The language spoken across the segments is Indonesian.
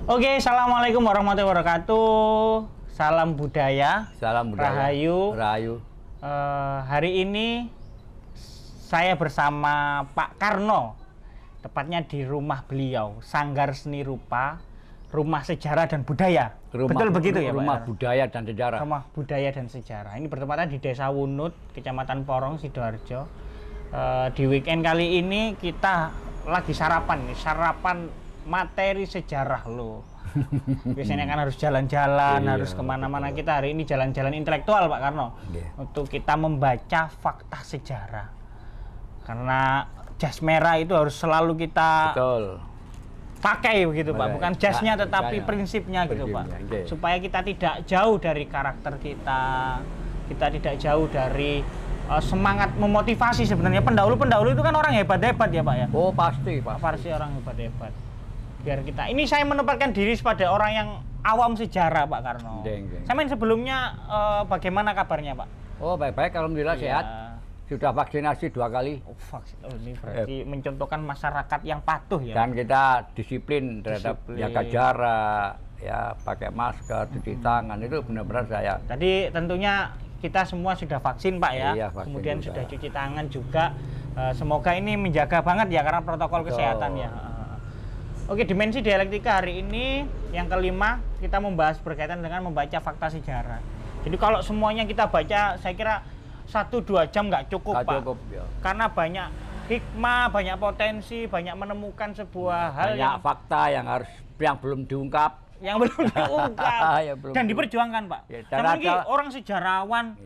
Oke, assalamualaikum warahmatullahi wabarakatuh. Salam budaya. Salam budaya. Rahayu. Rahayu. Hari ini saya bersama Pak Karno, tepatnya di rumah beliau, Sanggar Seni Rupa, Rumah Sejarah dan Budaya. Betul begitu ya, Pak? Rumah Budaya dan Sejarah. Rumah Budaya dan Sejarah. Ini bertempatan di Desa Wunut, Kecamatan Porong, Sidoarjo. Di weekend kali ini kita lagi sarapan nih, sarapan materi sejarah loh. Biasanya kan harus jalan-jalan, harus kemana-mana. Kita hari ini jalan-jalan intelektual, Pak Karno, untuk kita membaca fakta sejarah. Karena jas merah itu harus selalu kita pakai begitu, Pak. Bukan jasnya tetapi prinsipnya gitu, Pak. Supaya kita tidak jauh dari karakter kita tidak jauh dari semangat memotivasi. Sebenarnya pendahulu itu kan orang hebat-hebat ya, Pak ya. Oh, pasti. Pasti orang hebat-hebat. Biar kita, ini saya menempatkan diri sebagai orang yang awam sejarah, Pak Karno. Saya main sebelumnya, bagaimana kabarnya, Pak? Oh, baik-baik, alhamdulillah sehat. Sudah vaksinasi 2 kali. Oh, ini berarti mencontohkan masyarakat yang patuh ya. Dan kita disiplin terhadap jaga jarak, ya pakai masker, cuci tangan, itu benar-benar saya. Tadi tentunya kita semua sudah vaksin, Pak ya. Iya, kemudian juga. Sudah cuci tangan juga. Semoga ini menjaga banget ya karena protokol kesehatan ya. Oke, dimensi dialektika hari ini yang kelima, kita membahas berkaitan dengan membaca fakta sejarah. Jadi kalau semuanya kita baca, saya kira 1-2 jam nggak cukup, Pak. Cukup, ya. Karena banyak hikmah, banyak potensi, banyak menemukan sebuah hal banyak fakta yang belum diungkap. Yang belum diungkap dan diperjuangkan, Pak. Ya, karena ini orang sejarawan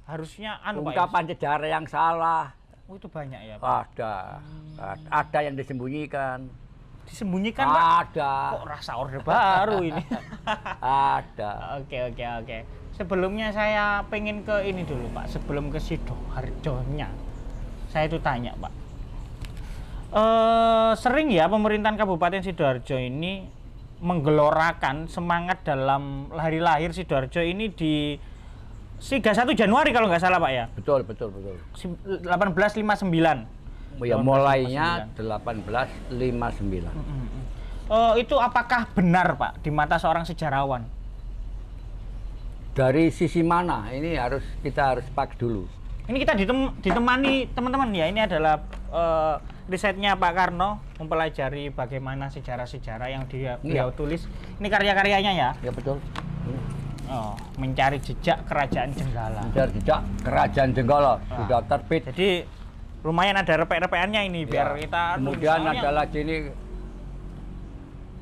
harusnya ungkapan sejarah yang salah. Oh, itu banyak ya, Pak? Ada yang disembunyikan. Disembunyikan, Pak? Ada. Kok rasa orde baru ini? Ada. Oke. Sebelumnya saya pengen ke ini dulu, Pak. Sebelum ke Sidoarjonya, saya itu tanya, Pak. Sering ya pemerintahan Kabupaten Sidoarjo ini menggelorakan semangat dalam hari lahir Sidoarjo ini di 31 Januari kalau nggak salah, Pak ya? Betul. 1859. Ya, mulainya 1859. Itu apakah benar, Pak, di mata seorang sejarawan? Dari sisi mana? Ini kita harus pak dulu. Ini kita ditemani teman-teman ya. Ini adalah risetnya Pak Karno, mempelajari bagaimana sejarah-sejarah yang beliau tulis. Ini karya-karyanya ya? Ya, betul. Mencari jejak Kerajaan Jenggala. Mencari jejak Kerajaan Jenggala sudah terbit. Jadi lumayan ada repek-repekannya ini biar kita. Kemudian ada lagi ini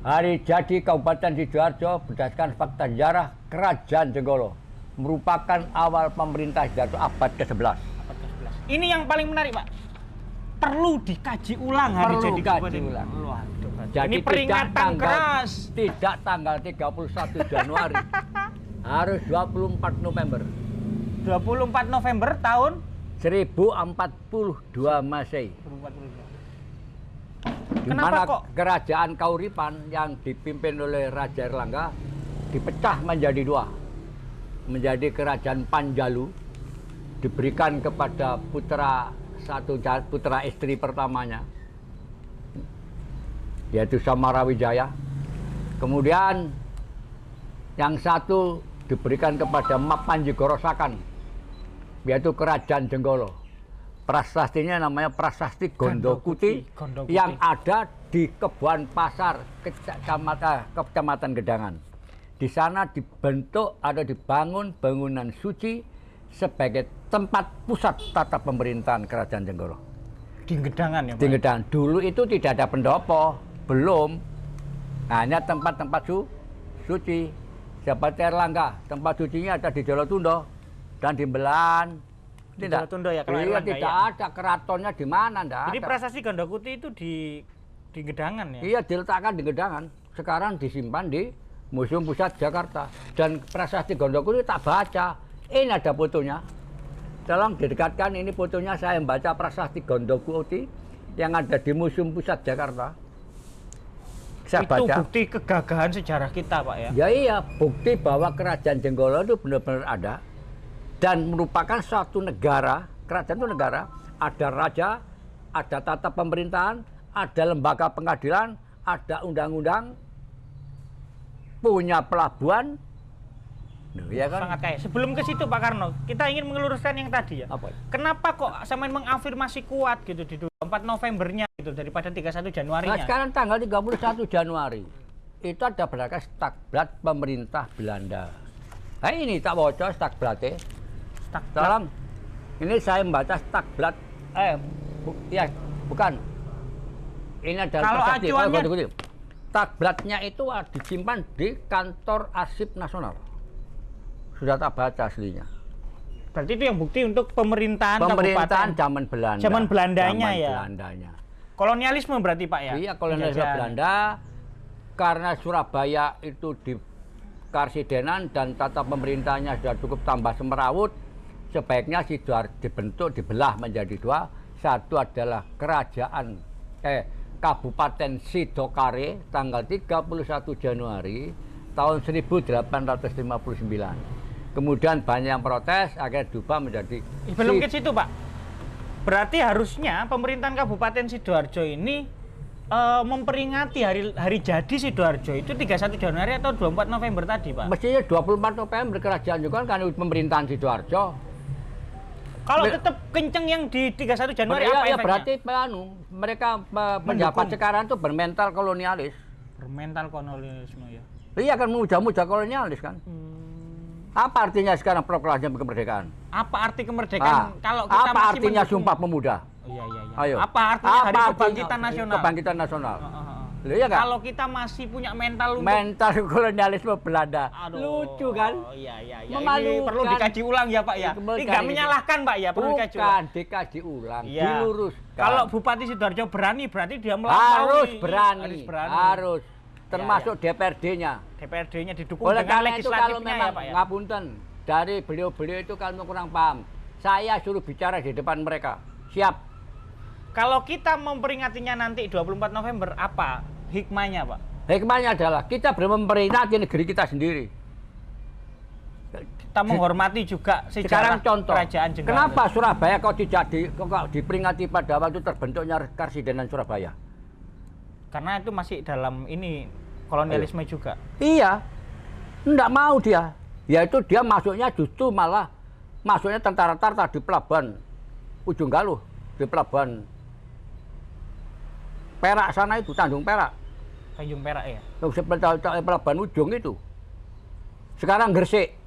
hari jadi Kabupaten Sidoarjo berdasarkan fakta sejarah Kerajaan Jenggala merupakan awal pemerintah Sidoarjo abad ke-11. Ini yang paling menarik, Pak. Perlu dikaji ulang hari jadi Kabupaten. Jadi ini peringatan keras. Tidak tanggal 31 Januari. Harus 24 November. 24 November tahun 1042 Masehi. Di mana kerajaan Kauripan yang dipimpin oleh Raja Erlangga dipecah menjadi 2. Menjadi kerajaan Panjalu diberikan kepada putra istri pertamanya, yaitu Samarawijaya. Kemudian yang satu diberikan kepada Mapanjigoro Sakan, yaitu Kerajaan Jenggala. Prasastinya namanya Prasasti Gondokuti yang ada di Kebon Pasar, Kecamatan Gedangan. Di sana dibentuk atau dibangun bangunan suci sebagai tempat pusat tata pemerintahan Kerajaan Jenggala. Di Gedangan ya, Pak? Di Gedangan. Dulu itu tidak ada pendopo, belum. Hanya tempat-tempat suci. Seperti Erlangga, tempat sucinya ada di Jolotundo dan di Belan. Tidak Jolotundo ya, kalau Erlangga tidak ada keratonnya di mana, tidak ada. Jadi Prasasti Gondokuti itu di Gedangan ya? Iya, diletakkan di Gedangan. Sekarang disimpan di Museum Pusat Jakarta. Dan Prasasti Gondokuti tak baca. Ini ada fotonya. Tolong didekatkan, ini fotonya saya membaca Prasasti Gondokuti yang ada di Museum Pusat Jakarta. Saya itu baca. Bukti kegagahan sejarah kita, Pak ya? Ya iya, bukti bahwa Kerajaan Jenggala itu benar-benar ada dan merupakan suatu negara. Kerajaan itu negara, ada raja, ada tata pemerintahan, ada lembaga pengadilan, ada undang-undang, punya pelabuhan. Loh, ya kan? Sangat kaya. Sebelum ke situ Pak Karno, kita ingin mengeluruskan yang tadi ya. Apa? Kenapa kok sampean mengafirmasi kuat gitu di 24 Novembernya gitu daripada 31 Januarinya? Nah, sekarang tanggal 31 Januari itu ada berdasarkan stakblad pemerintah Belanda. Nah ini tak bocor stakbladnya. Stakblad. Tolong, ini saya membaca stakblad. Ya bukan. Ini adalah Kalau prasasti. acuannya Stakbladnya itu disimpan di kantor arsip nasional. Sudah tak baca aslinya. Berarti itu yang bukti untuk pemerintahan kabupaten. Zaman Belanda. Zaman Belandanya zaman ya. Belandanya. Kolonialisme berarti Pak ya? Iya, kolonialisme Penjajahan. Belanda. Karena Surabaya itu di Karsidenan dan tata pemerintahnya sudah cukup tambah semerawut, sebaiknya Sidoarjo dibentuk, dibelah menjadi dua. Satu adalah kerajaan Kabupaten Sidokare tanggal 31 Januari tahun 1859. Kemudian banyak yang protes, akhirnya diubah menjadi Belum ke situ Pak. Berarti harusnya pemerintahan Kabupaten Sidoarjo ini memperingati hari jadi Sidoarjo itu 31 Januari atau 24 November tadi Pak? Mestinya 24 November kerajaan juga kan pemerintahan Sidoarjo. Kalau tetap kenceng yang di 31 Januari apa ya efeknya? berarti mereka pejabat sekarang tuh bermental kolonialis. Bermental kolonialisme ya. Iya kan memuja-muja kolonialis kan. Apa artinya sekarang proklamasi kemerdekaan? Apa arti kemerdekaan kalau kita apa masih artinya mendukung... Sumpah Pemuda? Iya. Ayo. Apa artinya Hari Kebangkitan Nasional? Kebangkitan Nasional. Iya kan? Kalau kita masih punya mental untuk mental kolonialisme Belanda. Aduh, lucu kan? Iya. Memalukan. Ini perlu dikaji ulang ya Pak ya. Ini nggak menyalahkan Pak ya, perlu dikaji ulang. Bukan, dikaji ulang, Iya. diluruskan. Kalau Bupati Sidoarjo berani, berarti dia melampaui. Harus berani. Harus. Termasuk DPRD-nya. DPRD-nya didukung Oleh dengan karena itu kalau legislatifnya memang ya Pak ya. ngapunten dari beliau-beliau itu kalau kurang paham, saya suruh bicara di depan mereka. Siap. Kalau kita memperingatinya nanti 24 November, apa hikmahnya Pak? Hikmahnya adalah kita memperingati negeri kita sendiri. Kita menghormati juga sejarah Sekarang contoh, kerajaan Jenggara. kenapa Surabaya kok diperingati pada waktu terbentuknya Karsidenan Surabaya? Karena itu masih dalam ini kolonialisme juga. Iya, enggak mau dia. Yaitu dia masuknya justru malah masuknya tentara-tentara di pelabuhan Ujung Galuh, di pelabuhan Perak sana itu, Tanjung Perak. Tanjung Perak ya. Pelabuhan Ujung itu. Sekarang Gresik.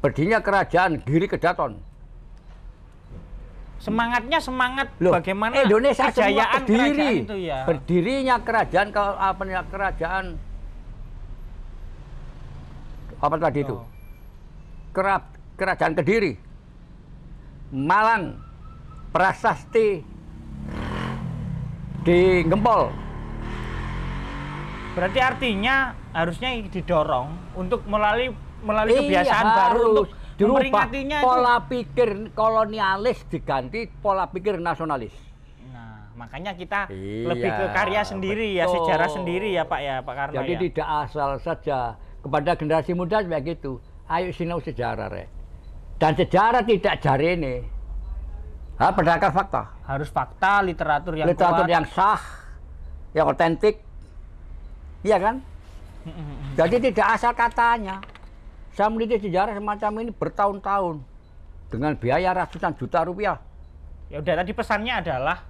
Berdirinya kerajaan Giri Kedaton. Semangatnya semangat Loh, bagaimana Indonesia kejayaan berdiri. kerajaan itu ya. Berdirinya kerajaan apa tadi itu? Kerajaan Kediri. Malang, Prasasti di Gempol. Berarti artinya harusnya didorong untuk melalui kebiasaan Iya, baru untuk dirubah. memperingatinya Pola pikir kolonialis diganti pola pikir nasionalis. Nah, makanya kita Iya, lebih ke karya sendiri ya, betul. sejarah sendiri ya Pak ya, Pak Karno Jadi ya. tidak asal saja kepada generasi muda seperti itu. Ayo sinau sejarah rek. Dan sejarah tidak jarene. Berdasarkan fakta. Harus fakta, literatur yang Literatur kuat. yang sah, yang otentik. Iya kan? Jadi tidak asal katanya. Saya meneliti sejarah semacam ini bertahun-tahun dengan biaya ratusan juta rupiah. Ya udah, tadi pesannya adalah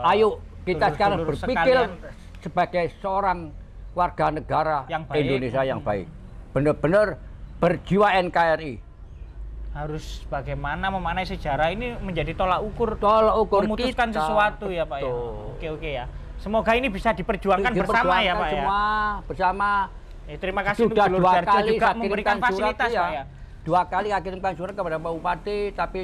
Ayo kita sekarang dulur-dulur berpikir sekalian, sebagai seorang warga negara yang baik. Indonesia yang baik. Benar-benar berjiwa NKRI. harus bagaimana memaknai sejarah ini menjadi tolak ukur memutuskan kita. sesuatu ya Pak ya. Oke ya. Semoga ini bisa diperjuangkan bersama ya Pak semua, ya. bersama. Terima kasih Sudah untuk Dulur dua Darjo kali juga saya memberikan kirimkan surat, fasilitas ya. Pak ya. 2 kali saya kirimkan surat kepada Pak Bupati, tapi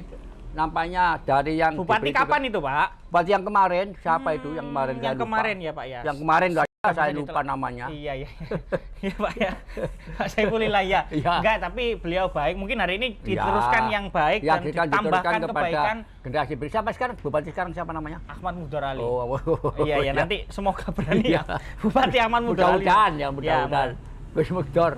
nampaknya dari yang Bupati kapan itu Pak? Bupati yang kemarin, siapa itu yang kemarin? Yang kemarin ya Pak ya. Yang kemarin nggak Bisa saya lupa namanya. Iya. Iya Pak ya. Pak Saifulillah ya. Iya. Enggak, tapi beliau baik. Mungkin hari ini diteruskan yang baik Ya, dan kita ditambahkan diteruskan kebaikan. generasi berikutnya. Siapa sekarang? Bupati sekarang siapa namanya? Ahmad Mudorali. Oh, Iya, ya. nanti semoga berani Iya. ya. Bupati Ahmad Mudorali. Mudah-mudahan ya, mudah-mudahan. Gus Mugdor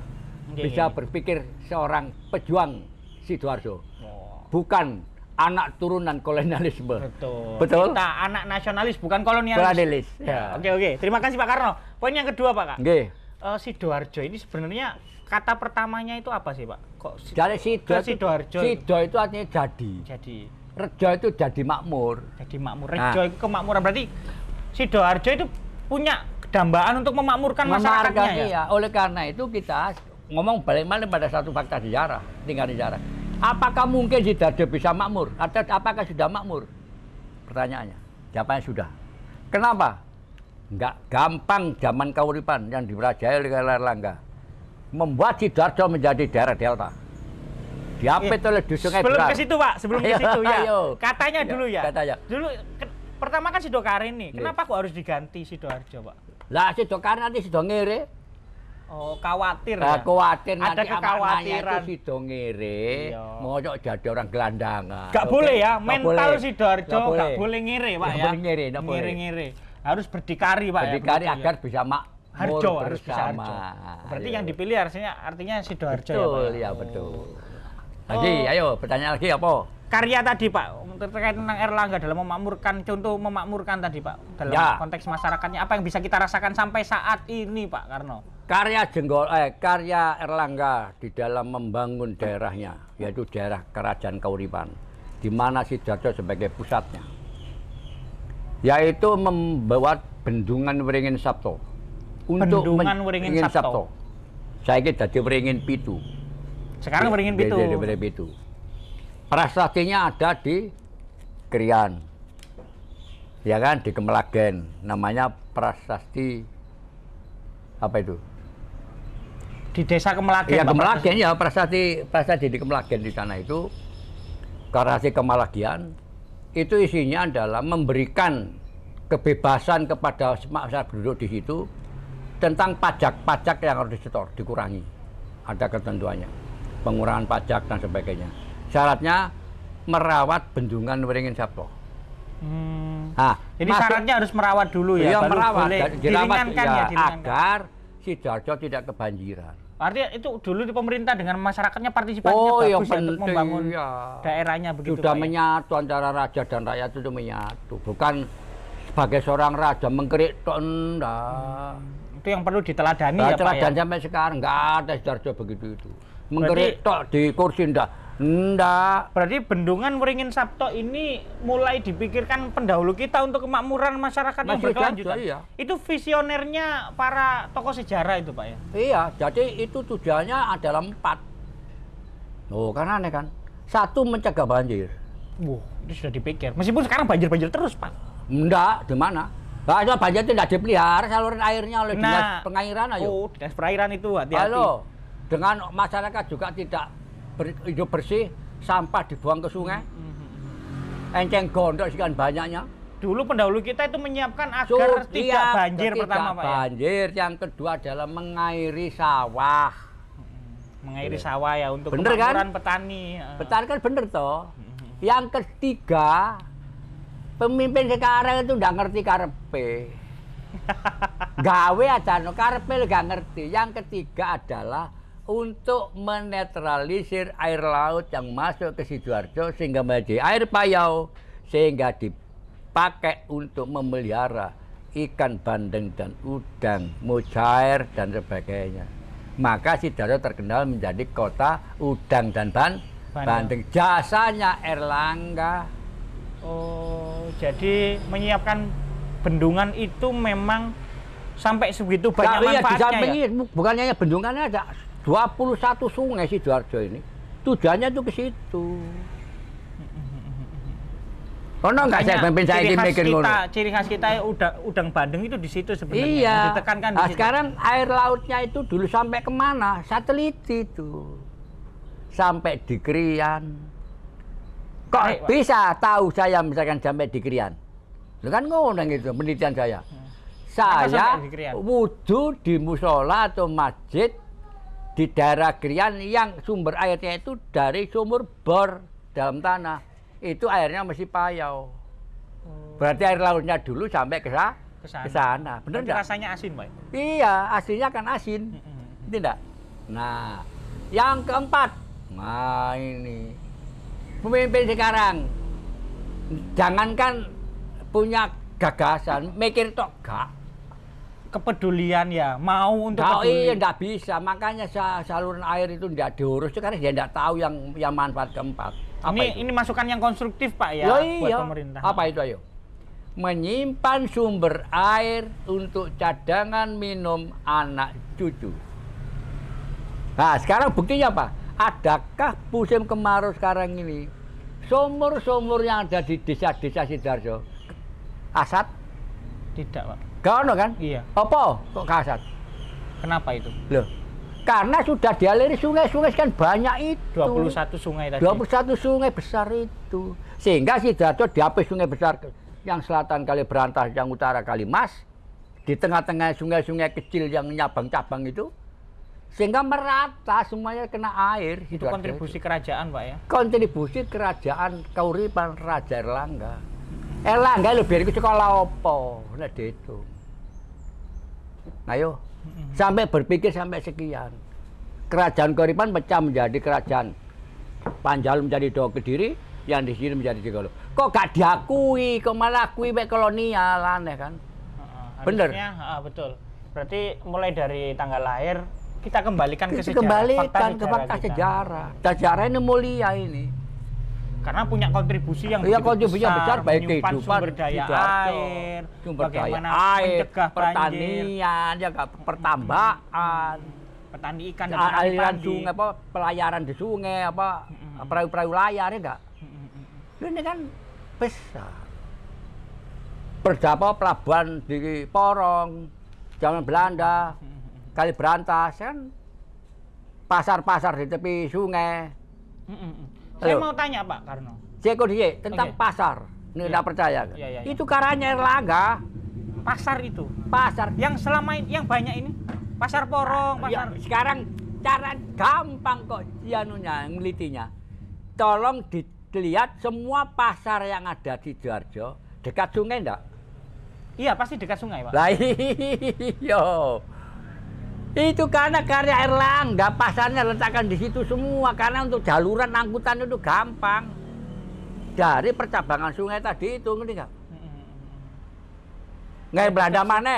bisa berpikir seorang pejuang Sidoarjo. Oh, Bukan anak turunan kolonialisme. betul. Betul? Kita anak nasionalis bukan kolonialis. Kolonialis. Ya. Oke. Terima kasih Pak Karno. Poin yang kedua Pak Kak. Nggih. Sidoarjo ini sebenarnya kata pertamanya itu apa sih Pak? Kok Dari Sido, Sidoarjo? Sido itu artinya jadi. Jadi Rejo itu jadi makmur. jadi makmur. Rejo itu kemakmuran, berarti Sidoarjo itu punya dambaan untuk memakmurkan masyarakatnya ya? Iya. Oleh karena itu kita ngomong balik pada satu fakta sejarah, tinggal sejarah. Apakah mungkin Sidoarjo bisa makmur? Atau apakah sudah makmur? Pertanyaannya. Jawabannya sudah. Kenapa? Enggak gampang zaman Kauripan yang dirajai oleh Erlangga membuat Sidoarjo menjadi daerah delta. Diapit oleh di Sungai Sebelum Berar. ke situ Pak, sebelum ke situ ya. Ayo. Katanya dulu ya. Katanya. Dulu pertama kan Sidokarin nih. Kenapa kok harus diganti Sidoarjo, Pak? Lah Sidokarin nanti Sido Ngere. Oh, khawatir Nah, ya. khawatir Ada nanti kekhawatiran. anak-anaknya itu Sido Ngere, Iya. mojok jadi orang gelandangan. Gak Oke? boleh ya, Nggak mental boleh. Sidoarjo Nggak boleh. gak boleh ngere Pak Nggak ya. boleh ngere, nggak boleh. Ngere-ngere. Harus berdikari Pak Berdikari ya. agar bisa makmur Harjo, harus bisa bersama. Harjo. Berarti Ayo. yang dipilih artinya Sidoarjo ya Pak. Betul, ya Oh. betul. Lagi, ayo pertanyaan lagi apa? Karya tadi Pak, terkait tentang Erlangga dalam memakmurkan, contoh memakmurkan tadi Pak, dalam Ya. konteks masyarakatnya, apa yang bisa kita rasakan sampai saat ini Pak Karno? Karya Erlangga di dalam membangun daerahnya, yaitu daerah Kerajaan Kauripan, di mana Sidoarjo sebagai pusatnya, yaitu membuat Bendungan Wringin Sapto. Bendungan Wringin Sapto. Saya kira jadi Wringin Pitu. Sekarang Wringin Pitu. Jadi Wringin Pitu. Prasastinya ada di Krian, ya kan, di Kemelagen, namanya prasasti apa itu? Di desa Kemelagen. Ya Pak. Kemelagen ya, prasasti di Kemelagen di sana itu, prasasti Kemelagian itu isinya adalah memberikan kebebasan kepada masyarakat penduduk di situ tentang pajak-pajak yang harus disetor, dikurangi, ada ketentuannya, pengurangan pajak dan sebagainya. Syaratnya merawat Bendungan Wringin Sapto. Nah, jadi syaratnya harus merawat dulu ya, iya, baru merawat, boleh dirawat, diringankan ya, diringankan. agar Sidoarjo tidak kebanjiran. Artinya itu dulu di pemerintah dengan masyarakatnya partisipasinya Oh, yang bagus ya untuk penting, membangun ya. daerahnya begitu Sudah Pak, ya? menyatu antara raja dan rakyat itu menyatu, bukan sebagai seorang raja mengkerik tok enggak. Itu yang perlu diteladani ya Pak ya. Dan sampai sekarang enggak ada Sidoarjo begitu itu. Mengkerik tok di kursi enggak. Berarti Bendungan Wringin Sapto ini mulai dipikirkan pendahulu kita untuk kemakmuran masyarakat yang berkelanjutan. Iya. Itu visionernya para tokoh sejarah itu Pak ya. Iya, jadi itu tujuannya adalah 4. Oh, kan aneh kan? 1, mencegah banjir. Itu sudah dipikir. Meskipun sekarang banjir-banjir terus Pak. Enggak, di mana? Nah, banjir tidak dipelihara saluran airnya oleh dinas pengairan ayo. Oh, dinas perairan itu hati-hati. Halo, dengan masyarakat juga tidak hidup bersih, sampah dibuang ke sungai. Enceng gondok sekian banyaknya. Dulu pendahulu kita itu menyiapkan agar tidak banjir pertama Pak ya. Banjir, yang kedua adalah mengairi sawah. Mengairi sawah ya untuk Bener kan? kemakmuran petani. Petani kan bener toh. Yang ketiga, pemimpin sekarang itu nggak ngerti karepe. Gawe aja no karepe nggak ngerti. Yang ketiga adalah untuk menetralisir air laut yang masuk ke Sidoarjo sehingga menjadi air payau, sehingga dipakai untuk memelihara ikan bandeng dan udang, mujair dan sebagainya. Maka Sidoarjo terkenal menjadi kota udang dan bandeng. Jasanya Erlangga. Oh, jadi menyiapkan bendungan itu memang sampai sebegitu banyak manfaatnya ya? Bukannya hanya bendungannya ada 21 sungai Sidoarjo ini. Tujuannya itu ke situ. Ono enggak saya pimpin saya ini mikir ngono. Ciri khas kita udang bandeng itu di situ sebenarnya. Iya. Ditekankan di Nah, situ. sekarang air lautnya itu dulu sampai kemana? Satelit itu. Sampai di Krian. Kok Baik, Pak. bisa tahu saya misalkan sampai di Krian? Lu kan ngono gitu penelitian saya. Saya sampai di Krian? wudhu di musola atau masjid di daerah Krian yang sumber airnya itu dari sumur bor dalam tanah. Itu airnya masih payau. Berarti air lautnya dulu sampai ke sana. Bener enggak? Rasanya asin, Pak. Iya, aslinya kan asin. Tidak. Nah, yang keempat. Nah, ini. Pemimpin sekarang jangankan punya gagasan, mikir tok gak. kepedulian ya, mau untuk Iya peduli. nggak bisa, makanya saluran air itu nggak diurus karena dia nggak tahu yang manfaat keempat. Apa itu? Ini masukan yang konstruktif Pak ya, buat Iya. pemerintah. Apa itu ayo? Menyimpan sumber air untuk cadangan minum anak cucu. Nah sekarang buktinya apa? Adakah musim kemarau sekarang ini sumur-sumur yang ada di desa-desa Sidoarjo asat? Tidak Pak. Gak ono kan? Iya. Apa kok kasat? Kenapa itu? Loh, karena sudah dialiri sungai-sungai kan banyak itu. 21 sungai tadi. 21 sungai besar itu. Sehingga Sidoarjo diapit sungai besar yang selatan Kali Berantas, yang utara Kali Mas, di tengah-tengah sungai-sungai kecil yang cabang-cabang itu, sehingga merata semuanya kena air. Itu kontribusi kerajaan Pak ya. Kontribusi kerajaan kauripan Raja Erlangga. Erlangga lebih dari sekolah opo, nah itu. Ayo, sampai berpikir sampai sekian. Kerajaan Kauripan pecah menjadi kerajaan Panjalu menjadi Doa Kediri, yang di sini menjadi Jogolo. Kok gak diakui, kok malah akui kolonial, aneh kan? Bener. Harusnya, betul. Berarti mulai dari tanggal lahir kita kembalikan ke sejarah. Kembalikan ke fakta kita. sejarah. Sejarah ini mulia ini. Karena punya kontribusi yang Iya, begitu kontribusi yang besar baik menyimpan kehidupan sumber daya Sidoarjo, air, sumber daya bagaimana air, mencegah banjir, pertanian, ya pertambakan, petani ikan dan petani aliran padi. sungai, apa pelayaran di sungai, apa perahu-perahu layar ya enggak? Ini kan besar. Berapa pelabuhan di Porong, zaman Belanda, Kali Berantas kan, pasar-pasar di tepi sungai. Saya Halo. mau tanya Pak Karno. Ceko dia tentang Oke. pasar. Ini enggak percaya kan? Iya, iya, iya. Itu karanya Erlangga. Pasar itu, Pasar. yang selama ini, yang banyak ini, pasar Porong, Ya, pasar. sekarang cara gampang kok yanunya, ngelitinya. Tolong dilihat semua pasar yang ada di Sidoarjo dekat sungai enggak? Iya pasti dekat sungai Pak. Lah iya. Itu karena karya Erlangga, pasarnya letakkan di situ semua karena untuk jaluran angkutan itu gampang. Dari percabangan sungai tadi itu ngerti enggak? Nggak Belanda mana?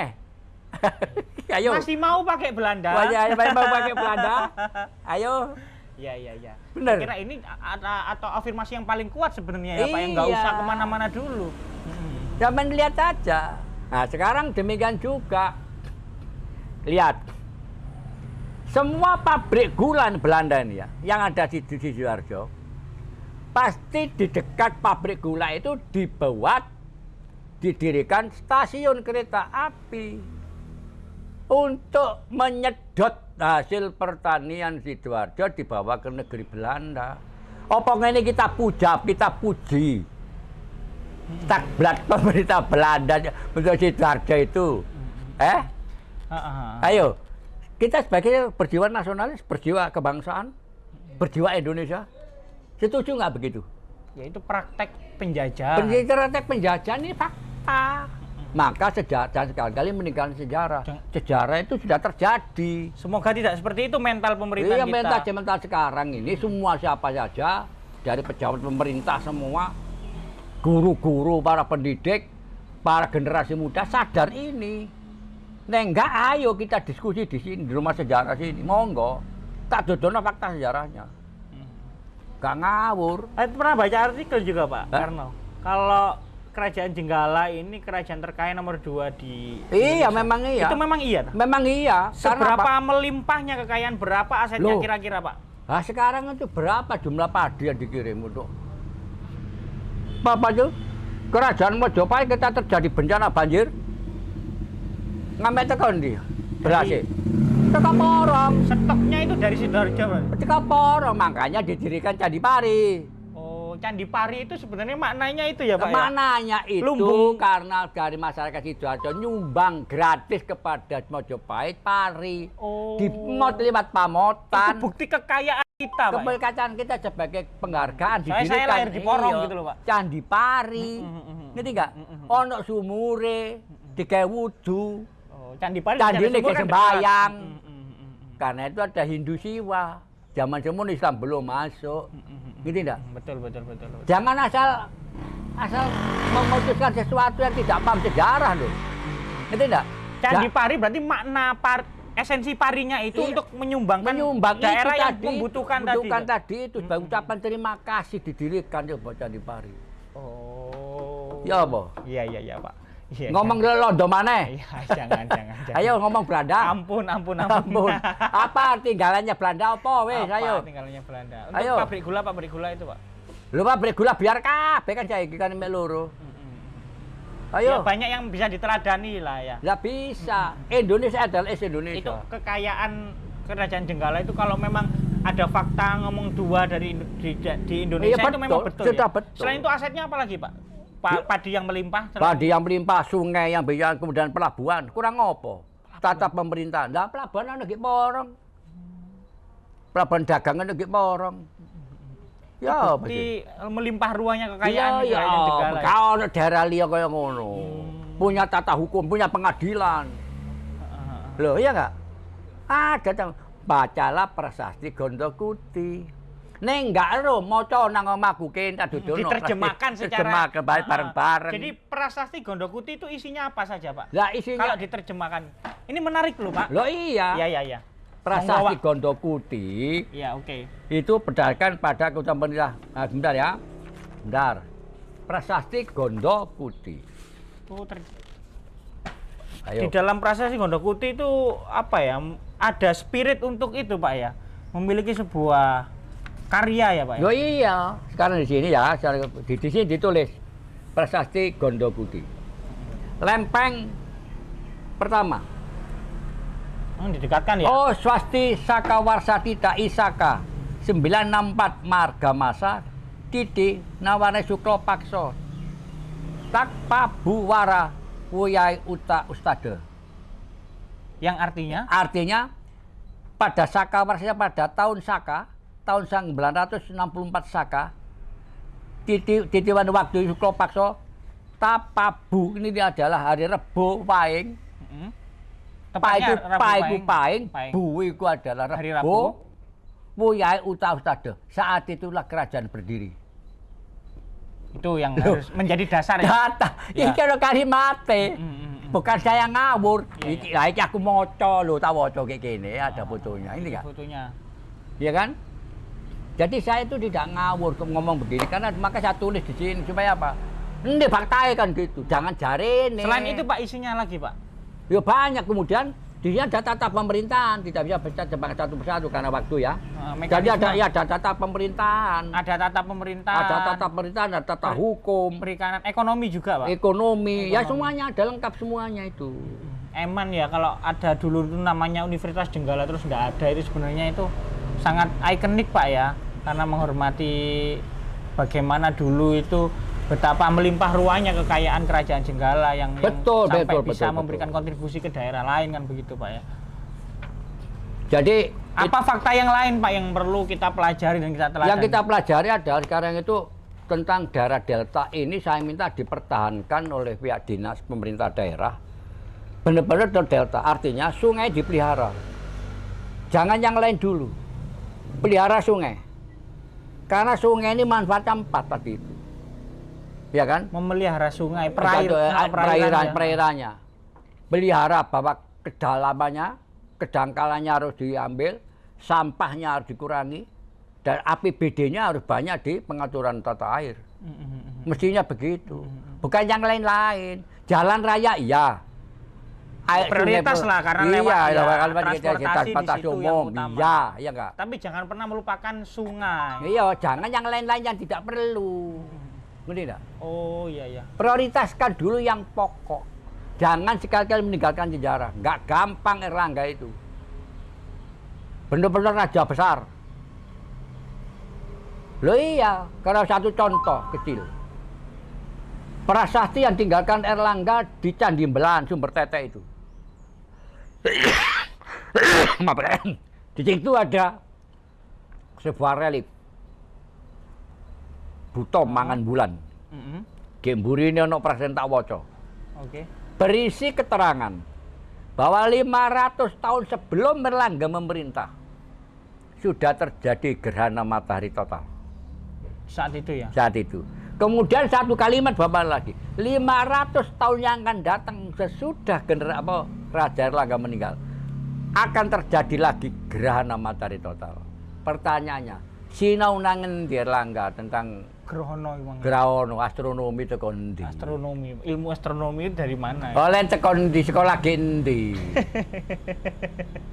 Ayo. Masih mau pakai Belanda? Wajah mau pakai Belanda. Ayo. Iya iya iya. Bener. Kira ini atau afirmasi yang paling kuat sebenarnya ya Pak, yang nggak Iya. usah kemana-mana dulu. Zaman lihat aja. Nah sekarang demikian juga. Lihat. Semua pabrik gula Belanda ini ya, yang ada di Sidoarjo, pasti di dekat pabrik gula itu didirikan stasiun kereta api untuk menyedot hasil pertanian Sidoarjo dibawa ke negeri Belanda. Apa ini kita puji takblat pemerintah Belanda untuk Sidoarjo itu. Ayo, kita sebagai berjiwa nasionalis, berjiwa kebangsaan, berjiwa Indonesia, setuju nggak begitu? Ya itu praktek penjajahan. Praktek penjajahan ini fakta. Maka sejarah sekali-kali meninggalkan sejarah. Sejarah itu sudah terjadi. Semoga tidak seperti itu mental pemerintah Iya, kita. mental sekarang ini semua siapa saja dari pejabat pemerintah semua, guru-guru, para pendidik, para generasi muda sadar ini. Enggak, ayo kita diskusi di sini di rumah sejarah sini, monggo. Tak dodono fakta sejarahnya. Gak ngawur. Saya pernah baca artikel juga Pak Hah? Karno. Kalau Kerajaan Jenggala ini kerajaan terkaya nomor 2 di Iya, Indonesia. memang iya. Itu memang iya. Memang iya. Karena Seberapa apa? melimpahnya kekayaan, berapa asetnya Loh. kira-kira Pak? Nah, sekarang itu berapa jumlah padi yang dikirim untuk apa itu? Kerajaan Mojopahit kita terjadi bencana banjir. Ngambil tekan dia. Berhasil. Teka Porong. Stoknya itu dari Sidoarjo Pak? Teka Porong, makanya didirikan Candi Pari. Oh, Candi Pari itu sebenarnya maknanya itu ya Pak ya? Mananya itu Lumbung. karena dari masyarakat Sidoarjo nyumbang gratis kepada Mojopahit Pari. Oh. Dimot lewat Itu pamotan. bukti kekayaan kita Pak. ya? Keberkatan kita sebagai penghargaan Saya lahir di Porong iya, gitu loh, Pak. Candi Pari. Ngerti enggak? Ono sumure, digawe wudu. Oh, Candi Pari. Candi ini sumur kan sembayang. dekat. Karena itu ada Hindu Siwa. Zaman semun Islam belum masuk. Gitu enggak? Betul. Jangan asal memutuskan sesuatu yang tidak paham sejarah loh. Ngerti enggak? Candi Pari berarti makna esensi parinya itu untuk menyumbangkan daerah yang membutuhkan tadi itu sebagai ucapan terima kasih didirikan coba Candi Pari. Oh. Ya apa? Iya Pak. Iya, ngomong londo maneh. Iya, jangan. Ayo ngomong Belanda. Ampun. Apa tinggalannya Belanda apa wes ayo. Tinggalannya Belanda. Untuk ayo. pabrik gula itu, Pak. Lho pabrik gula biar kabeh kan saiki kan mek loro. Ayo. Ya, banyak yang bisa diteladani lah ya. Lah bisa. Indonesia adalah Indonesia. Itu kekayaan Kerajaan Jenggala itu kalau memang ada fakta ngomong dua di Indonesia iya, itu memang betul. Sudah Ya? betul. Selain itu asetnya apa lagi, Pak? Padi yang melimpah. Padi yang melimpah, sungai yang banyak, kemudian pelabuhan. Kurang apa? Tata pemerintahan. Nah, pelabuhan ana nggih porong. Pelabuhan dagangan nggih porong. Ya, di melimpah ruahnya kekayaan ya, Jenggala. Kalau daerah liya kaya ngono. Punya tata hukum, punya pengadilan. Loh, iya enggak? Ada bacalah prasasti Gondokuti. Neng enggak ero maca nang omahku kene dudono. Diterjemahkan secara bareng-bareng. Jadi prasasti Gondokuti itu isinya apa saja, Pak? Lah isinya kalau diterjemahkan. Ini menarik loh, Pak. Loh iya. Iya. Prasasti Gondokuti. Iya, oke. Itu berdasarkan pada keputusan pemerintah. Nah, bentar ya. Bentar. Prasasti Gondokuti. Di dalam prasasti Gondokuti itu apa ya? Ada spirit untuk itu, Pak ya. Memiliki sebuah karya ya, Pak ya. Yo iya. Sekarang di sini ya, di sini ditulis Prasasti Gondokuti. Lempeng pertama. Didekatkan ya? Oh, Swasti Saka Warsati Dai Saka 964 Margamasa Titi Nawane Suklo Pakso Takpa Buwara Wuyai Uta Ustade. Yang artinya? Artinya pada Saka Warsati pada tahun Saka tahun 964 Saka titiwan waktu Suklo Pakso Tapabu ini adalah hari Rebo Paing. Paing, Bu itu adalah Rebo, Wuyai Uta Ustade. Saat itulah kerajaan berdiri. Itu yang harus menjadi dasar ya. Data, iki ono kalimate. Bukan saya ngawur. Iki aku maca lho, tak waca kayak gini, ada fotonya. Ini kan? Fotonya. Iya kan? Jadi saya itu tidak ngawur ngomong begini karena maka saya tulis di sini supaya apa? Ini fakta kan gitu. Jangan jarene. Selain itu Pak isinya lagi, Pak. Ya banyak, kemudian di sini ada tata pemerintahan, tidak bisa baca satu persatu karena waktu ya. Jadi ada tata pemerintahan. Ada tata pemerintahan. Ada tata hukum. Perikanan, ekonomi juga, Pak. Ekonomi, ya semuanya ada lengkap semuanya itu. Eman ya kalau ada dulu itu namanya Universitas Jenggala terus nggak ada, itu sebenarnya itu sangat ikonik, Pak ya, karena menghormati bagaimana dulu itu betapa melimpah ruahnya kekayaan Kerajaan Jenggala yang sampai bisa memberikan kontribusi ke daerah lain kan begitu, Pak ya. Jadi apa fakta yang lain, Pak, yang perlu kita pelajari dan kita teladani? Yang kita pelajari adalah sekarang itu tentang daerah delta ini saya minta dipertahankan oleh pihak dinas pemerintah daerah. Benar-benar delta, artinya sungai dipelihara. Jangan yang lain dulu. Pelihara sungai. Karena sungai ini manfaatnya 4 tadi itu. Ya kan? Memelihara sungai, perairannya. Pelihara bahwa kedalamannya, kedangkalannya harus diambil, sampahnya harus dikurangi, dan APBD-nya harus banyak di pengaturan tata air. Mestinya begitu. Bukan yang lain-lain. Jalan raya iya. Prioritas lah karena lewat transportasi umum, iya, ya enggak. Tapi jangan pernah melupakan sungai. Iya, jangan yang lain-lain yang tidak perlu. Ngerti enggak? Oh iya. Prioritaskan dulu yang pokok. Jangan sekali-kali meninggalkan sejarah. Enggak gampang Erlangga itu. Benar-benar raja besar. Loh iya, karena satu contoh kecil. Prasasti yang tinggalkan Erlangga di Candi Mbelan, Sumber Tete itu. Di situ ada sebuah relief. Buto mangan bulan. Gemburine ono present tak waca. Oke. Berisi keterangan bahwa 500 tahun sebelum Erlangga memerintah sudah terjadi gerhana matahari total. Saat itu ya? Saat itu. Kemudian satu kalimat Bapak lagi, 500 tahun yang akan datang sesudah Raja Erlangga meninggal, akan terjadi lagi gerhana matahari total. Pertanyaannya, sinau nangen di Erlangga tentang Grahana astronomi teko ndi? Astronomi, ilmu astronomi itu dari mana? Oleh teko di sekolah gendi.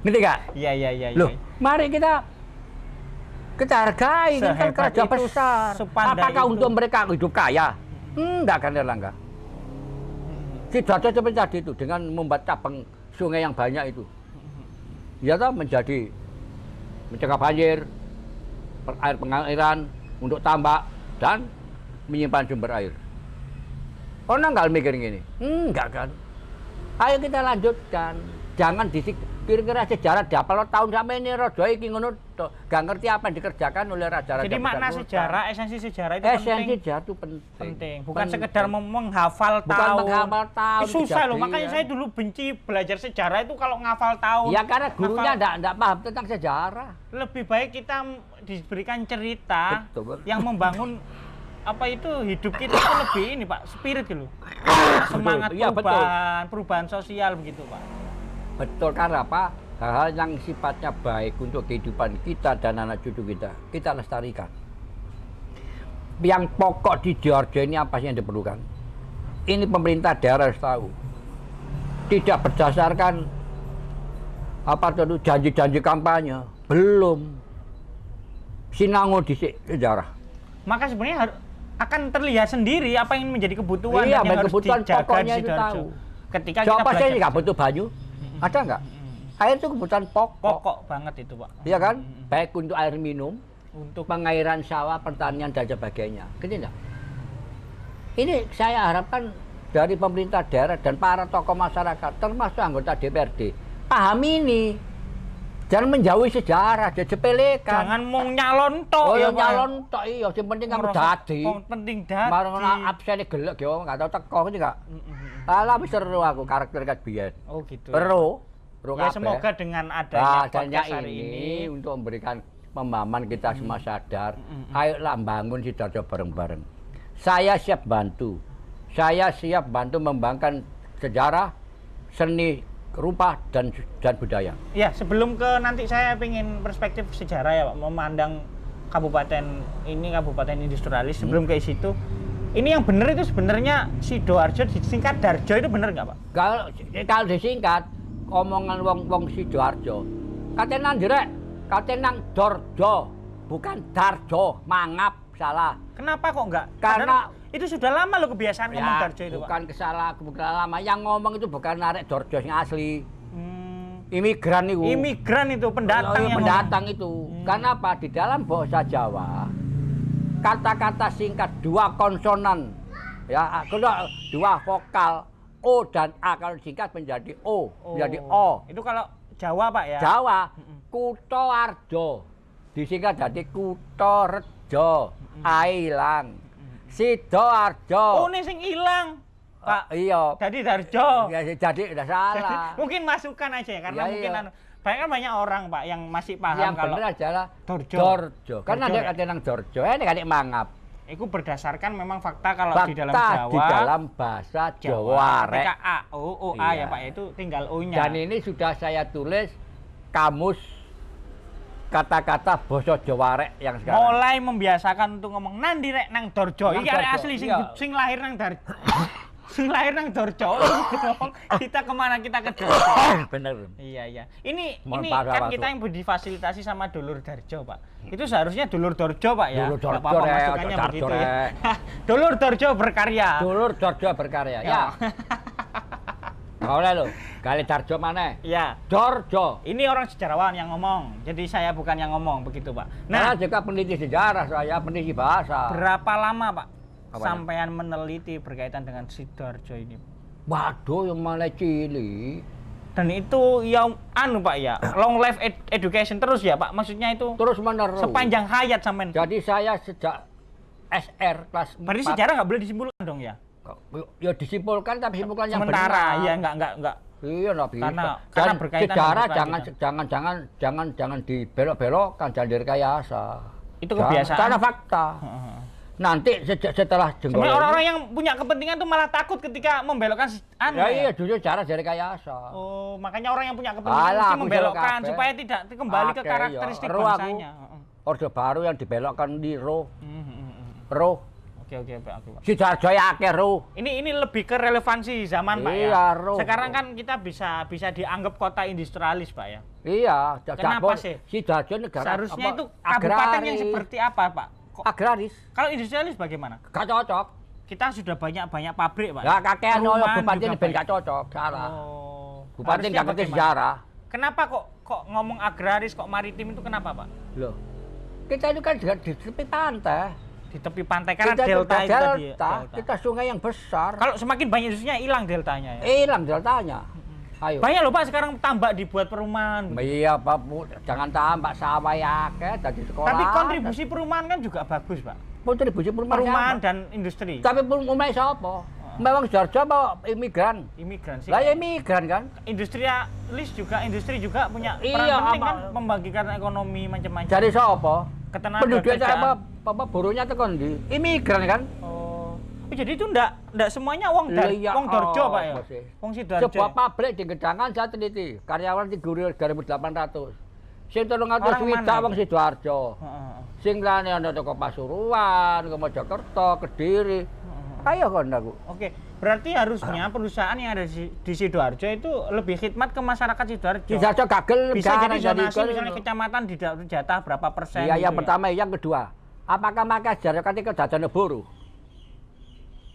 Ngerti gak? Iya. Loh, mari kita hargai, ini kan kerajaan besar. Apakah untuk mereka hidup kaya? Enggak kan Erlangga. Sidoarjo seperti tadi itu dengan membuat cabang sungai yang banyak itu. Ya toh menjadi mencegah banjir, air pengairan untuk tambak dan menyimpan sumber air. Orang nggak mikir gini, enggak kan? Ayo kita lanjutkan, jangan kira-kira sejarah dihafal tahun sampai ini rojo iki ngono gak ngerti apa yang dikerjakan oleh raja-raja. Jadi makna sejarah, esensi sejarah itu esensi sejarah itu penting. Bukan sekedar menghafal tahun. Bukan menghafal tahun. Susah loh, makanya saya dulu benci belajar sejarah itu kalau ngafal tahun. Ya karena gurunya enggak paham tentang sejarah. Lebih baik kita diberikan cerita yang membangun apa itu hidup kita itu lebih ini Pak, spirit gitu. Semangat perubahan sosial begitu Pak. Betul, karena apa? Hal-hal yang sifatnya baik untuk kehidupan kita dan anak cucu kita lestarikan. Yang pokok di Sidoarjo ini apa sih yang diperlukan? Ini pemerintah daerah harus tahu. Tidak berdasarkan apa itu janji-janji kampanye, belum. Sinango di sejarah. Maka sebenarnya akan terlihat sendiri apa yang menjadi kebutuhan yang harus kebutuhan dijaga pokoknya di itu Sidoarjo. tahu. Ketika kita belajar nggak butuh banyu, ada nggak? Air itu kebutuhan pokok banget itu Pak. Iya kan? Baik untuk air minum, untuk pengairan sawah, pertanian dan sebagainya. Gitu enggak? Ini saya harapkan dari pemerintah daerah dan para tokoh masyarakat, termasuk anggota DPRD, pahami ini. Jangan menjauhi sejarah, disepelekan. Jangan mau nyalon tok ya, nyalon tok iya, sing penting kamu dadi. Penting dadi. Marang absene gelek yo, enggak tau teko iki enggak. Alah wis seru aku karakter kat biyen. Oh gitu. Seru. Ya semoga dengan adanya podcast hari ini untuk memberikan pemahaman kita semua sadar. Ayolah bangun Sidoarjo bareng-bareng. Saya siap bantu. Saya siap bantu membangun sejarah, seni, rupa dan budaya. Ya, sebelum ke nanti saya ingin perspektif sejarah ya Pak, memandang kabupaten industrialis. Sebelum ke situ, ini yang benar itu sebenarnya Sidoarjo disingkat Darjo itu benar nggak Pak? Kalau disingkat omongan wong Sidoarjo, katanya ndirek, katanya Dorjo, bukan Darjo, mangap salah. Kenapa kok enggak? Karena itu sudah lama lo kebiasaan ngomong Darjo itu bukan Pak. Bukan lama. Yang ngomong itu bukan narek Dorjo yang asli. Imigran itu. Imigran itu pendatang yang pendatang itu. Karena apa? Di dalam bahasa Jawa kata-kata singkat dua konsonan ya, dua vokal O dan A kalau singkat menjadi menjadi O. Itu kalau Jawa Pak ya? Jawa. Kutoarjo disingkat jadi Kutorejo. Ailang. Sidoarjo. Oh, ini sing ilang, Pak. Iya. Jadi Darjo. Ya, jadi udah salah. Mungkin masukan aja ya, karena ya, mungkin banyak orang Pak yang masih paham yang kalau benar adalah Dorjo. Karena ada kata nang Dorjo, ini kadek mangap. Itu berdasarkan memang fakta kalau fakta di dalam Jawa. Di dalam bahasa Jawa. Ketika A ya Pak, itu tinggal O-nya. Dan ini sudah saya tulis kamus kata-kata basa Jawa rek yang sekarang. Mulai membiasakan untuk ngomong nandi rek nang Dorjo. Iki arek asli sing lahir nang Darjo. Sing lahir nang Dorjo. Kita kemana kita ke Dorjo. Bener. Iya. Ini kan kita yang difasilitasi sama dulur Darjo, Pak. Itu seharusnya dulur Dorjo, Pak ya. Dulur Dorjo apa masukannya begitu ya. Dulur Dorjo berkarya. Dulur Dorjo berkarya. Ya. Oleh lo, kali Darjo mana? Iya. Dorjo. Ini orang sejarawan yang ngomong. Jadi saya bukan yang ngomong begitu, Pak. Nah, juga peneliti sejarah, saya peneliti bahasa. Berapa lama, Pak? Sampean meneliti berkaitan dengan Sidoarjo ini? Waduh, yang malah cilik. Dan itu yang Pak ya, long life education terus ya Pak, maksudnya itu terus menerus sepanjang hayat sampean. Jadi saya sejak SR kelas 4. Berarti sejarah nggak boleh disimpulkan dong ya? Ya disimpulkan, tapi simpulkan yang sementara, benar. Ya enggak. Iya, enggak bisa. Karena berkaitan sejarah jangan dibelok-belokkan, jangan direkayasa. Itu kebiasaan. Karena fakta. Nanti setelah jengkol sebenarnya orang-orang yang punya kepentingan tuh malah takut ketika membelokkan ya iya justru cara dari kayasa. Oh, makanya orang yang punya kepentingan Alah, mesti aku membelokkan kabeh. supaya tidak kembali ke Akeh, karakteristik ya. Ro aku. bangsanya. Orde Baru yang dibelokkan di Ro. Hmm. Ro. Oke, Pak. Sidoarjo ya akeh Ro. Ini lebih ke relevansi zaman, Pak ya. Iya, Ro. Sekarang kan kita bisa dianggap kota industrialis, Pak ya. Iya, Kenapa sih? Sidoarjo negara Seharusnya apa, itu kabupaten yang agraris. seperti apa, Pak? Kok, Agraris. kalau industrialis bagaimana? Gak cocok. Kita sudah banyak pabrik, Pak. Ya kakean ono Perumahan bupati juga ini ben banyak. gak cocok, salah. Oh. Bupati Harusnya gak ngerti bagaimana? sejarah. Kenapa kok ngomong agraris, kok maritim itu kenapa, Pak? Loh. Kita itu kan juga di tepi pantai. Di tepi pantai karena Kita delta itu tadi ya, delta, kita sungai yang besar. Kalau semakin banyak industrinya hilang deltanya ya. Hilang deltanya. Ayo. Banyak loh Pak sekarang tambak dibuat perumahan. Iya, Pak, Bu. Jangan tambah sawah ya akeh dadi sekolah. Tapi kontribusi perumahan kan juga bagus, Pak. kontribusi Perumahan sama. dan industri. Tapi umumnya siapa? Memang Sidoarjo apa imigran? Imigran sih. Lah ya imigran kan? Industri juga punya peran Iya, penting apa- kan membagikan ekonomi macam-macam. Dari siapa? Ketenaga Penduduknya kerjaan. apa buruhnya tekan di imigran kan? Oh. Jadi itu enggak semuanya wong Iya, wong Dorjo, Pak ya. masih. Wong Sidoarjo. Sebuah pabrik di Gedangan saya teliti, karyawan 3.800. Sing 300 Orang swidak mana wong Sidoarjo. Heeh. Sing lane ana teko Pasuruan, ke Mojokerto, Kediri. Ayo kon aku. Oke, berarti harusnya perusahaan yang ada di Sidoarjo itu lebih khidmat ke masyarakat Sidoarjo. Sidoarjo gagel Bisa jadi negara zonasi misalnya kecamatan didapat jatah berapa persen. Iya, gitu yang ya. pertama, yang kedua. Apakah maka Sidoarjo ketika dadane buruh?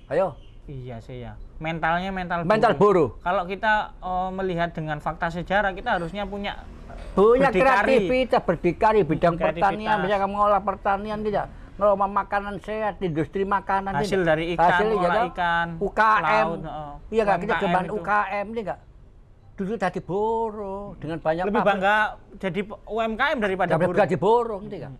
Ayo, Iya sih ya. Mentalnya mental buruh. Kalau kita melihat dengan fakta sejarah, kita harusnya punya Punya berdikari. kreativitas, berdikari bidang Kreativitas. pertanian, bisa mengolah pertanian tidak, ngelola makanan sehat, industri makanan hasil tidak. dari ikan, Hasil, olah iya, ikan, UKM, laut, iya nggak kita UMKM zaman itu. UKM ini nggak, dulu tadi boro dengan banyak Lebih bangga jadi UMKM daripada buruh. gaji boro, ngerti nggak?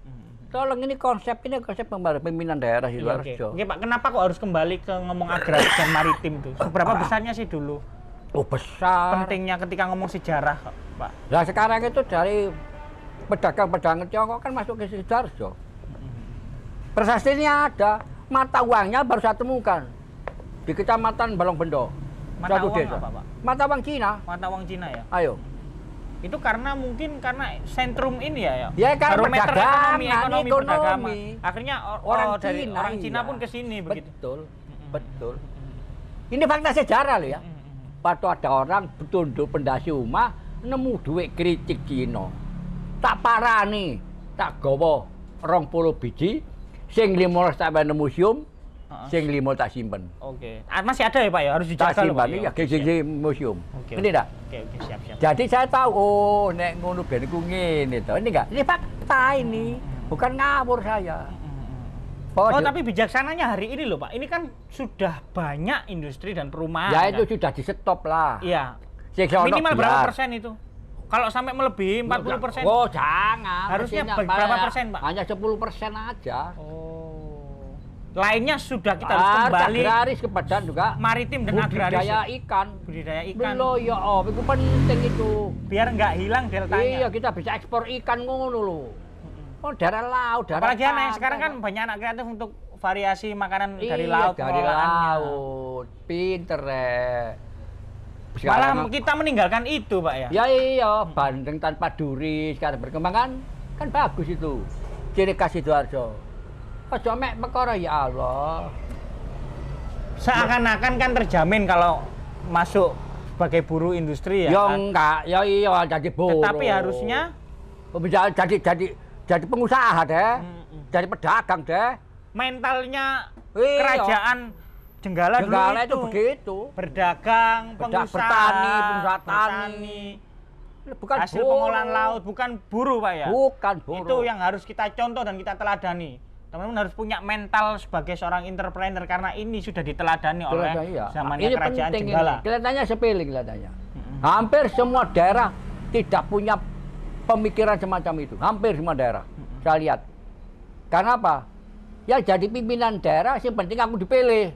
Tolong ini konsep pemimpinan daerah Iya, oke. Sidoarjo. Oke Pak, kenapa kok harus kembali ke ngomong agraris dan maritim tuh? Seberapa besarnya sih dulu? Oh besar. Pentingnya ketika ngomong sejarah, Pak. Nah sekarang itu dari pedagang-pedagang Tiongkok kan masuk ke Sidoarjo. Prasastinya ada, mata uangnya baru saya temukan di kecamatan Balongbendo. Mata suatu uang desa. apa, Pak? Mata uang Cina. Mata uang Cina ya? Ayo. Itu karena sentrum ini ya. Ya, karena barometer perdagangan, ekonomi ekonomi. perdagangan. Akhirnya Orang dari Cina, orang Cina iya. pun ke sini begitu. Betul, betul. Ini fakta sejarah loh ya. Waktu ada orang betunduk pendasi rumah nemu duit kritik Cina. Tak parani, tak gowo 20 biji, sing 15 tak bayar museum, sing 5 tak simpen. Oke. Masih ada ya Pak ya? Harus Tak dijaga loh Pak. simpan ya ke museum. Oke. Ini enggak? Oke, siap. Jadi saya tahu, oh nek ngono ben iku ngene to. Ini enggak? Ini fakta ini. Bukan ngawur saya. Oh, tapi bijaksananya hari ini loh Pak. Ini kan sudah banyak industri dan perumahan. ya itu kan? sudah di stop lah. Iya. Sing sono Minimal biar. berapa persen itu? Kalau sampai melebihi 40%. Oh jangan. Harusnya Mestinya berapa hanya- persen, Pak? Hanya 10% aja. Oh. Lainnya sudah kita harus kembali agraris kepada juga maritim dan agraris. budidaya ikan. Budidaya ikan. Belum ya om, itu penting itu. Biar nggak hilang deltanya. Iya kita bisa ekspor ikan ngono loh. Oh daerah laut, daerah Apalagi anak pantai. sekarang kan banyak anak kreatif untuk variasi makanan dari Iya, laut. dari pengelolaannya. laut. Pinter Malah Sekarang kita meninggalkan itu Pak ya. ya iya, bandeng tanpa duri sekarang berkembang kan bagus itu. Ciri khas Sidoarjo. Ojo mek perkara ya Allah. Seakan-akan kan terjamin kalau masuk sebagai buruh industri ya. Ya kan? enggak, ya iya jadi buruh. Tetapi harusnya bisa jadi pengusaha deh. Jadi pedagang deh. mentalnya Iya. kerajaan Jenggala Jenggala itu dulu begitu. berdagang, pengusaha, petani, pengusaha bertani, Bukan hasil buruh. pengolahan laut, bukan buruh Pak ya. Bukan buruh. Itu yang harus kita contoh dan kita teladani. Teman-teman harus punya mental sebagai seorang entrepreneur karena ini sudah diteladani oleh Iya. zamannya Ini kerajaan penting Jenggala. ini. Kelihatannya sepele kelihatannya. Hampir semua daerah tidak punya pemikiran semacam itu. Hampir semua daerah. Saya lihat. Karena apa? Ya jadi pimpinan daerah yang penting aku dipilih.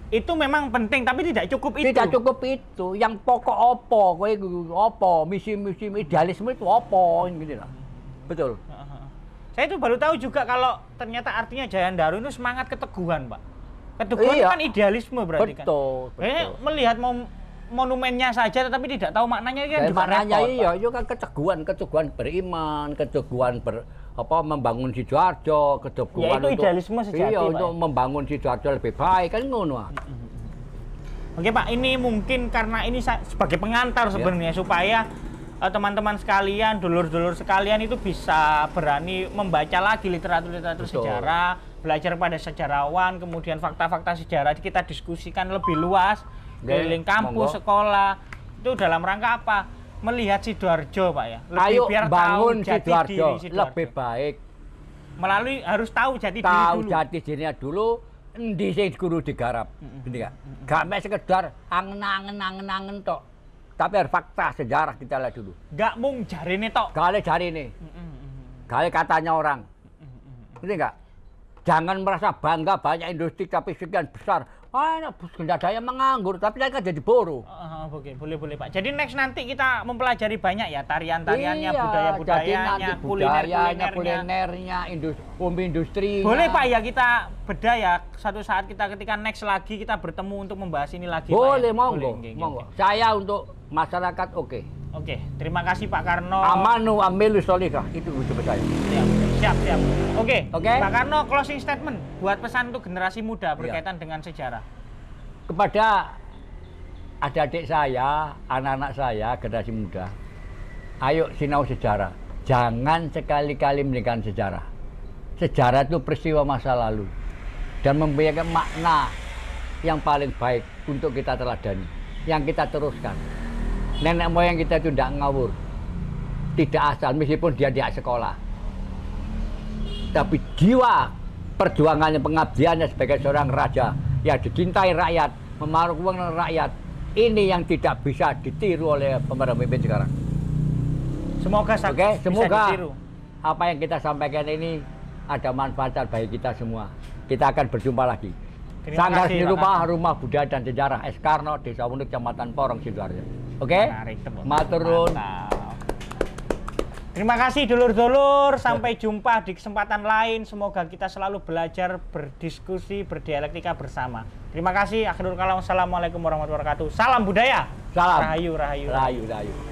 Itu memang penting tapi tidak cukup itu. Tidak cukup itu. Yang pokok opo, misi idealisme itu opo gitu lah. Betul. Saya itu baru tahu juga kalau ternyata artinya Jayandaru itu semangat keteguhan, Pak. Keteguhan Iya. kan idealisme berarti kan. Betul. Melihat monumennya saja tetapi tidak tahu maknanya kan juga Maknanya repot, iya, Pak. itu kan keteguhan beriman, keteguhan membangun Sidoarjo, keteguhan Ya, itu idealisme sejati, iya, Pak, untuk ya. membangun Sidoarjo lebih baik kan ngono. Oke Pak, ini mungkin karena ini sebagai pengantar Ya. sebenarnya supaya teman-teman sekalian, dulur-dulur sekalian itu bisa berani membaca lagi literatur-literatur Betul. sejarah, belajar pada sejarawan, kemudian fakta-fakta sejarah kita diskusikan lebih luas, keliling kampus, monggo. sekolah. Itu dalam rangka apa? Melihat Sidoarjo, Pak ya. Lebih Ayo biar bangun tahu jati Sidoarjo diri lebih baik. Melalui harus tahu jati diri Tahu dulu. jati dirinya dulu, endi sing kudu digarap. Gini gak? Gak mek sekedar angen-angen tok. Tapi harus fakta sejarah kita lihat dulu. Gak mung jarine tok. Kali jari ini, kali katanya orang. Ngerti nggak? Jangan merasa bangga banyak industri tapi sekian besar. Enak, nggak ada yang menganggur, tapi mereka jadi buruh. Oke, boleh Pak. Jadi next nanti kita mempelajari banyak ya tarian-tariannya, Iya, budaya-budayanya, jadi nanti budayanya, kuliner-kulinernya. industri. Boleh Pak ya kita beda ya. Satu saat kita ketika next lagi kita bertemu untuk membahas ini lagi. Boleh, Pak, ya? monggo, Boleh, monggo. oke. Saya untuk masyarakat oke. Oke, terima kasih Pak Karno. Amanu amilu solikah, itu ucapan saya. Siap. Oke, Oke. Pak Karno closing statement buat pesan untuk generasi muda berkaitan dengan sejarah. Kepada adik-adik saya, anak-anak saya, generasi muda, ayo sinau sejarah. Jangan sekali-kali meninggalkan sejarah. Sejarah itu peristiwa masa lalu dan mempunyai makna yang paling baik untuk kita teladani, yang kita teruskan. Nenek moyang kita itu tidak ngawur, tidak asal meskipun dia tidak sekolah. Tapi jiwa perjuangannya, pengabdiannya sebagai seorang raja yang dicintai rakyat, memarukan rakyat, ini yang tidak bisa ditiru oleh pemimpin sekarang. Semoga Oke, bisa semoga ditiru. apa yang kita sampaikan ini ada manfaat bagi kita semua. Kita akan berjumpa lagi. Terima Sanggar kasih, Seni Pak Rupa, Karno. Rumah Budaya dan Sejarah S. Karno, Desa Wunut, Kecamatan Porong, Sidoarjo. Oke? Menarik, tepuk. Maturun. Mantap. Terima kasih dulur-dulur, sampai jumpa di kesempatan lain. Semoga kita selalu belajar, berdiskusi, berdialektika bersama. Terima kasih. Akhirul kalam. Assalamualaikum warahmatullahi wabarakatuh. Salam budaya. Salam. Rahayu. Rayu.